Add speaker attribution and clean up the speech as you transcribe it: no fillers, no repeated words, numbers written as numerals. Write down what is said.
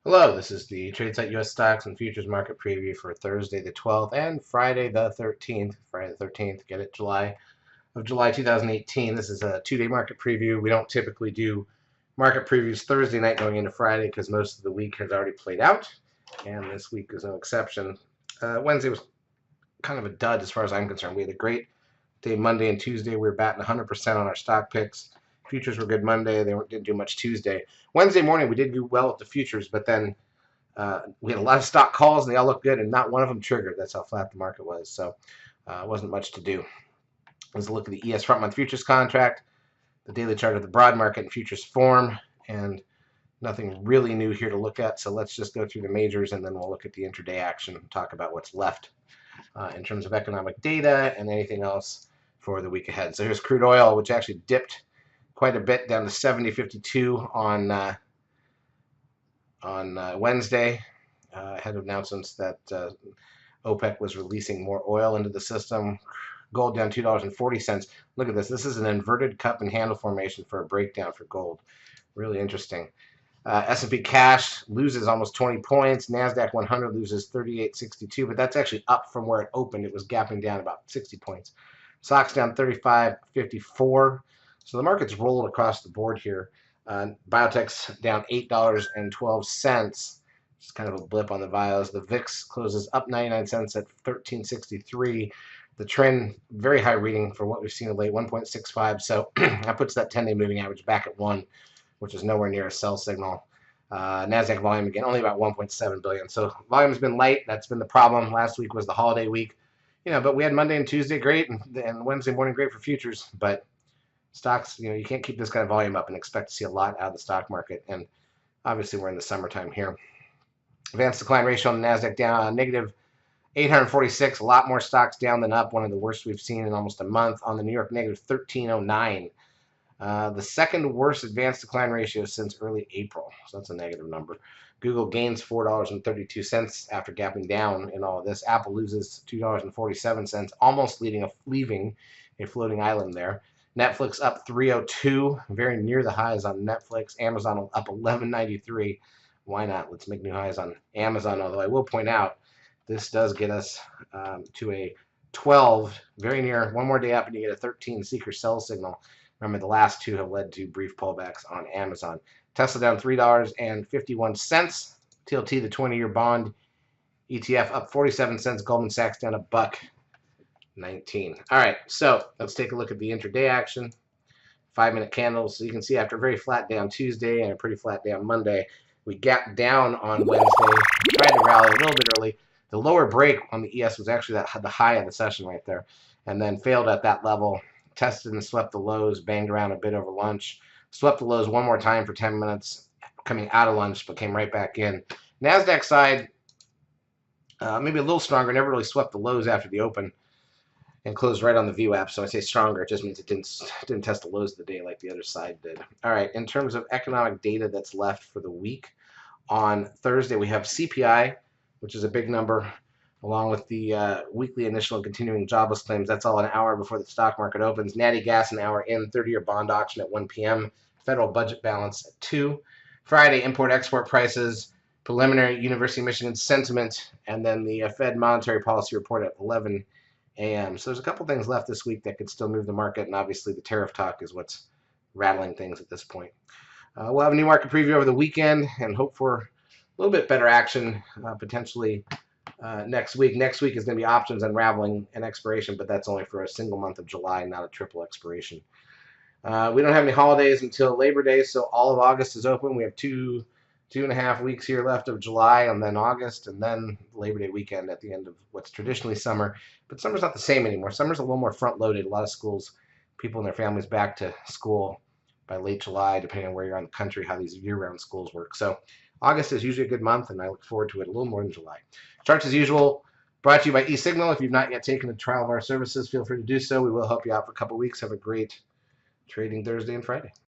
Speaker 1: Hello, this is the TradeSite US Stocks and Futures Market Preview for Thursday the 12th and Friday the 13th. Friday the 13th, get it, July 2018. This is a two-day market preview. We don't typically do market previews Thursday night going into Friday because most of the week has already played out, and this week is no exception. Wednesday was kind of a dud as far as I'm concerned. We had a great day Monday and Tuesday. We were batting 100% on our stock picks. Futures were good Monday. They didn't do much Tuesday. Wednesday morning, we did do well with the futures, but then we had a lot of stock calls, and they all looked good, and not one of them triggered. That's how flat the market was. So it wasn't much to do. Let's look at the ES front month futures contract, the daily chart of the broad market and futures form, and nothing really new here to look at. So let's just go through the majors, and then we'll look at the intraday action and talk about what's left in terms of economic data and anything else for the week ahead. So here's crude oil, which actually dipped quite a bit down to 70.52 on Wednesday. Ahead of announcements that OPEC was releasing more oil into the system. Gold down $2.40. Look at this. This is an inverted cup and handle formation for a breakdown for gold. Really interesting. S&P cash loses almost 20 points. Nasdaq 100 loses 38.62, but that's actually up from where it opened. It was gapping down about 60 points. Stocks down 35.54. So the market's rolled across the board here. Biotech's down $8.12. Just kind of a blip on the bios. The VIX closes up 99 cents at 1363. The trend, very high reading for what we've seen of late, 1.65. So that puts that 10-day moving average back at 1, which is nowhere near a sell signal. Nasdaq volume, again, only about 1.7 billion. So volume's been light. That's been the problem. Last week was the holiday week. But we had Monday and Tuesday great, and Wednesday morning great for futures. But stocks, you can't keep this kind of volume up and expect to see a lot out of the stock market. And obviously, we're in the summertime here. Advanced decline ratio on the Nasdaq down negative 846. A lot more stocks down than up. One of the worst we've seen in almost a month. On the New York, negative 1309. The second worst advanced decline ratio since early April. So that's a negative number. Google gains $4.32 after gapping down in all of this. Apple loses $2.47, almost leaving a floating island there. Netflix up 302, very near the highs on Netflix. Amazon up 1193. Why not? Let's make new highs on Amazon, although I will point out this does get us to a 12, very near. One more day up and you get a 13 seeker sell signal. Remember, the last two have led to brief pullbacks on Amazon. Tesla down $3.51. TLT, the 20-year bond ETF, up 47 cents. Goldman Sachs down $1.19. All right, so let's take a look at the intraday action. 5-minute candles. So you can see after a very flat day on Tuesday and a pretty flat day on Monday, we gapped down on Wednesday, tried to rally a little bit early. The lower break on the ES was actually the high of the session right there, and then failed at that level. Tested and swept the lows, banged around a bit over lunch, swept the lows one more time for 10 minutes, coming out of lunch, but came right back in. Nasdaq side, maybe a little stronger, never really swept the lows after the open and closed right on the VWAP. So I say stronger, it just means it didn't test the lows of the day like the other side did. All right, in terms of economic data that's left for the week, on Thursday we have CPI, which is a big number, along with the weekly initial and continuing jobless claims. That's all an hour before the stock market opens. Natty gas an hour in, 30-year bond auction at 1 p.m., federal budget balance at 2. Friday, import-export prices, preliminary University of Michigan sentiment, and then the Fed monetary policy report at 11 a.m. So there's a couple things left this week that could still move the market, and obviously the tariff talk is what's rattling things at this point. We'll have a new market preview over the weekend and hope for a little bit better action potentially next week. Next week is going to be options unraveling and expiration, but that's only for a single month of July, not a triple expiration. We don't have any holidays until Labor Day, so all of August is open. We have two and a half weeks here left of July, and then August, and then Labor Day weekend at the end of what's traditionally summer. But summer's not the same anymore. Summer's a little more front-loaded. A lot of schools, people and their families back to school by late July, depending on where you're on the country, how these year-round schools work. So August is usually a good month, and I look forward to it a little more than July. Charts, as usual, brought to you by eSignal. If you've not yet taken a trial of our services, feel free to do so. We will help you out for a couple weeks. Have a great trading Thursday and Friday.